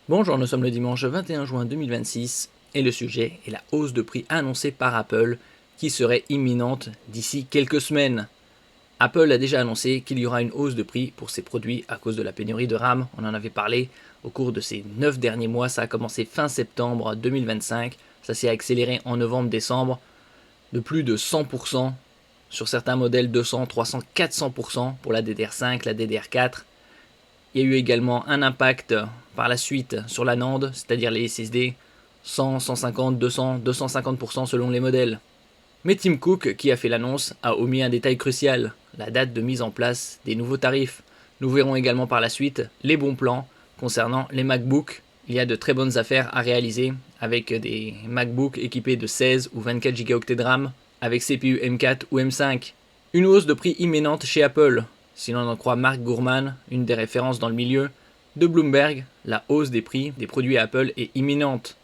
Bonjour, nous sommes le dimanche 21 juin 2026 et le sujet est la hausse de prix annoncée par Apple qui serait imminente d'ici quelques semaines. Apple a déjà annoncé qu'il y aura une hausse de prix pour ses produits à cause de la pénurie de RAM. On en avait parlé au cours de ces 9 derniers mois, ça a commencé fin septembre 2025, ça s'est accéléré en novembre-décembre de plus de 100%, sur certains modèles 200, 300, 400% pour la DDR5, la DDR4. Il y a eu également un impact par la suite sur la NAND, c'est-à-dire les SSD, 100, 150, 200, 250% selon les modèles. Mais Tim Cook, qui a fait l'annonce, a omis un détail crucial, la date de mise en place des nouveaux tarifs. Nous verrons également par la suite les bons plans concernant les MacBooks. Il y a de très bonnes affaires à réaliser avec des MacBooks équipés de 16 ou 24 Go de RAM, avec CPU M4 ou M5. Une hausse de prix imminente chez Apple. Si l'on en croit Mark Gurman, une des références dans le milieu de Bloomberg, la hausse des prix des produits Apple est imminente.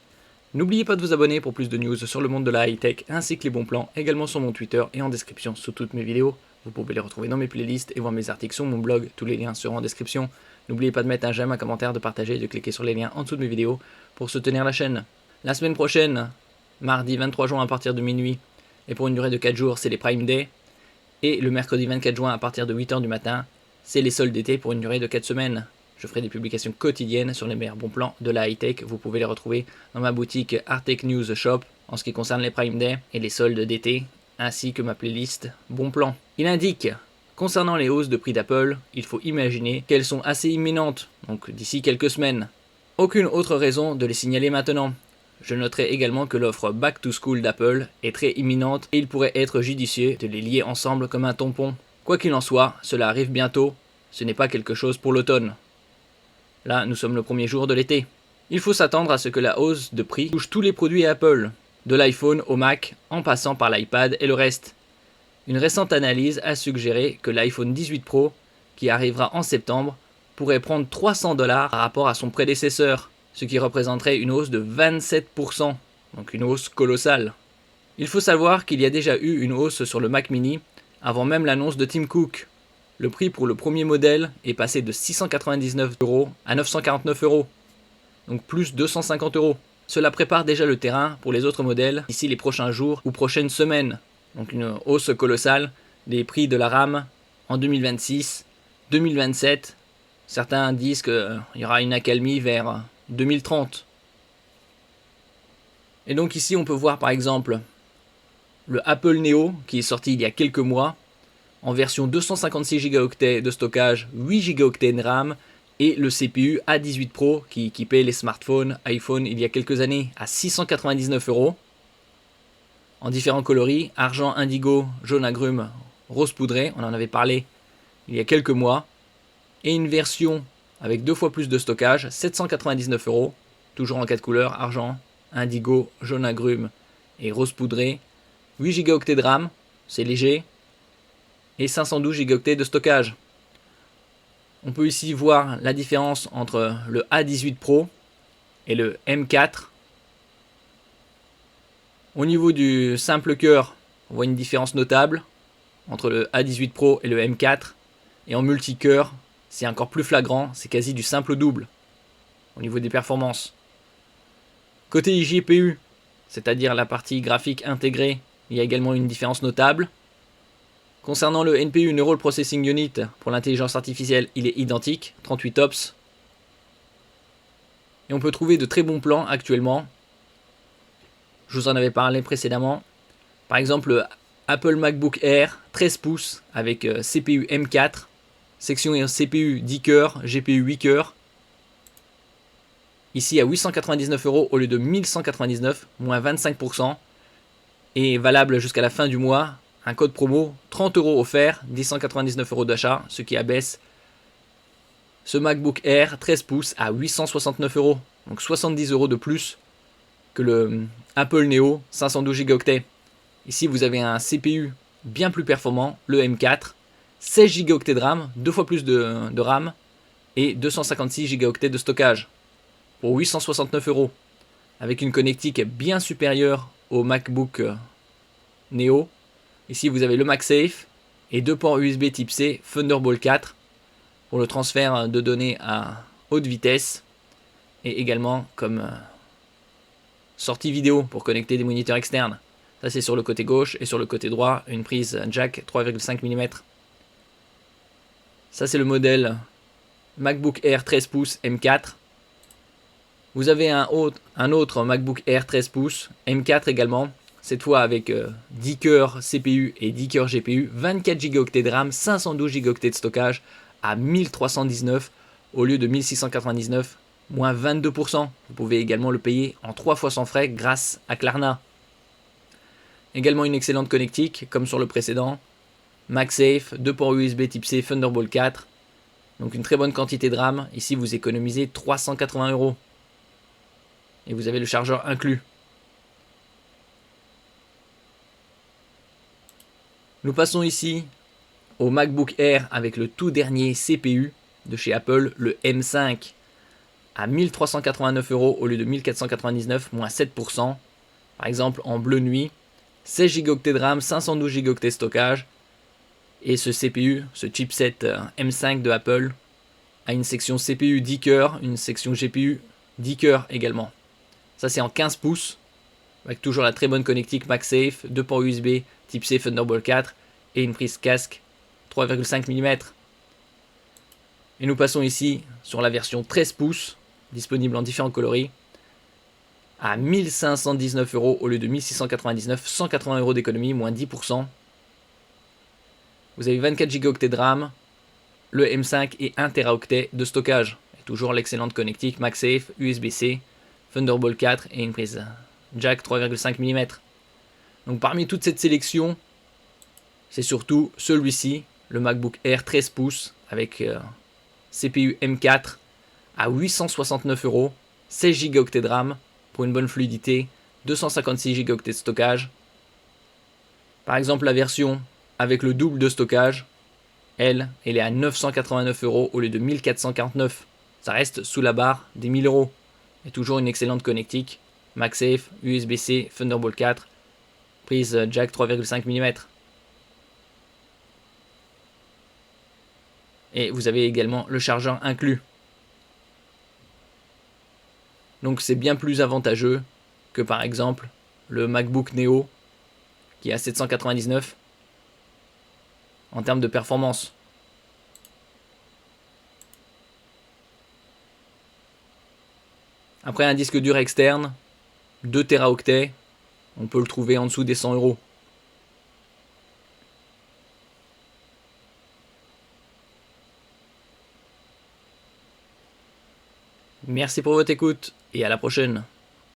N'oubliez pas de vous abonner pour plus de news sur le monde de la high-tech ainsi que les bons plans, également sur mon Twitter et en description sous toutes mes vidéos. Vous pouvez les retrouver dans mes playlists et voir mes articles sur mon blog, tous les liens seront en description. N'oubliez pas de mettre un j'aime, un commentaire, de partager et de cliquer sur les liens en dessous de mes vidéos pour soutenir la chaîne. La semaine prochaine, mardi 23 juin à partir de minuit, et pour une durée de 4 jours, c'est les Prime Day. Et le mercredi 24 juin à partir de 8h du matin, c'est les soldes d'été pour une durée de 4 semaines. Je ferai des publications quotidiennes sur les meilleurs bons plans de la high-tech. Vous pouvez les retrouver dans ma boutique Artech News Shop en ce qui concerne les Prime Day et les soldes d'été, ainsi que ma playlist Bons plans. Il indique, concernant les hausses de prix d'Apple, il faut imaginer qu'elles sont assez imminentes, donc d'ici quelques semaines. Aucune autre raison de les signaler maintenant. Je noterai également que l'offre Back to School d'Apple est très imminente et il pourrait être judicieux de les lier ensemble comme un tampon. Quoi qu'il en soit, cela arrive bientôt, ce n'est pas quelque chose pour l'automne. Là, nous sommes le premier jour de l'été. Il faut s'attendre à ce que la hausse de prix touche tous les produits Apple, de l'iPhone au Mac, en passant par l'iPad et le reste. Une récente analyse a suggéré que l'iPhone 18 Pro, qui arrivera en septembre, pourrait prendre $300 par rapport à son prédécesseur, ce qui représenterait une hausse de 27%, donc une hausse colossale. Il faut savoir qu'il y a déjà eu une hausse sur le Mac mini avant même l'annonce de Tim Cook. Le prix pour le premier modèle est passé de 699 € à 949 €, donc plus 250 €. Cela prépare déjà le terrain pour les autres modèles d'ici les prochains jours ou prochaines semaines. Donc une hausse colossale des prix de la RAM en 2026, 2027. Certains disent qu'il y aura une accalmie vers 2030. Et donc ici on peut voir par exemple le Apple Neo qui est sorti il y a quelques mois en version 256 Go de stockage, 8 Go de RAM et le CPU A18 Pro qui équipait les smartphones, iPhone il y a quelques années à 699 € en différents coloris, argent, indigo, jaune agrume, rose poudré, on en avait parlé il y a quelques mois, et une version avec 2 fois plus de stockage, 799 €, toujours en 4 couleurs, argent, indigo, jaune agrume et rose poudré, 8 Go de RAM, c'est léger, et 512 Go de stockage. On peut ici voir la différence entre le A18 Pro et le M4. Au niveau du simple cœur, on voit une différence notable entre le A18 Pro et le M4. Et en multicœur, c'est encore plus flagrant, c'est quasi du simple au double au niveau des performances. Côté GPU, c'est-à-dire la partie graphique intégrée, il y a également une différence notable. Concernant le NPU Neural Processing Unit pour l'intelligence artificielle, il est identique, 38 TOPS. Et on peut trouver de très bons plans actuellement. Je vous en avais parlé précédemment. Par exemple, le Apple MacBook Air 13 pouces avec CPU M4, section CPU 10 cœurs, GPU 8 cœurs. Ici à 899 € au lieu de 1199, moins 25%. Et valable jusqu'à la fin du mois. Un code promo, 30 € offert, 199 € d'achat, ce qui abaisse ce MacBook Air 13 pouces à 869 €. Donc 70 € de plus que le Apple Neo 512 Go. Ici vous avez un CPU bien plus performant, le M4, 16 Go de RAM, 2 fois plus de RAM et 256 Go de stockage pour 869 €. Avec une connectique bien supérieure au MacBook Neo. Ici vous avez le MagSafe et 2 ports USB type C Thunderbolt 4 pour le transfert de données à haute vitesse. et également comme sortie vidéo pour connecter des moniteurs externes. Ça c'est sur le côté gauche, et sur le côté droit, une prise jack 3,5 mm. Ça c'est le modèle MacBook Air 13 pouces M4. Vous avez un autre MacBook Air 13 pouces M4 également, cette fois avec 10 cœurs CPU et 10 cœurs GPU, 24 Go de RAM, 512 Go de stockage à 1319 au lieu de 1699, moins 22%. Vous pouvez également le payer en 3 fois sans frais grâce à Klarna. Également une excellente connectique comme sur le précédent, MagSafe, 2 ports USB type C, Thunderbolt 4, donc une très bonne quantité de RAM. Ici vous économisez 380 €. Et vous avez le chargeur inclus. Nous passons ici au MacBook Air avec le tout dernier CPU de chez Apple, le M5, à 1389 € au lieu de 1499, moins 7%. Par exemple en bleu nuit, 16 Go de RAM, 512 Go de stockage. Et ce CPU, ce chipset M5 de Apple, a une section CPU 10 cœurs, une section GPU 10 cœurs également. Ça c'est en 15 pouces, avec toujours la très bonne connectique MagSafe, 2 ports USB type C Thunderbolt 4 et une prise casque 3,5 mm. Et nous passons ici sur la version 13 pouces, disponible en différents coloris, à 1519 € au lieu de 1699, 180 € d'économie, moins 10%. Vous avez 24 Go de RAM, le M5 et 1 Teraoctet de stockage. Et toujours l'excellente connectique MagSafe, USB-C, Thunderbolt 4 et une prise jack 3,5 mm. Donc parmi toute cette sélection, c'est surtout celui-ci, le MacBook Air 13 pouces avec CPU M4 à 869 €, 16 Go de RAM pour une bonne fluidité, 256 Go de stockage. Par exemple la version avec le double de stockage, elle est à 989 € au lieu de 1449. Ça reste sous la barre des 1000 €. Et toujours une excellente connectique, MagSafe, USB-C, Thunderbolt 4, prise jack 3,5 mm. Et vous avez également le chargeur inclus. Donc c'est bien plus avantageux que par exemple le MacBook Neo qui est à 799 en termes de performance. Après un disque dur externe, 2 Teraoctets, on peut le trouver en dessous des 100 €. Merci pour votre écoute et à la prochaine.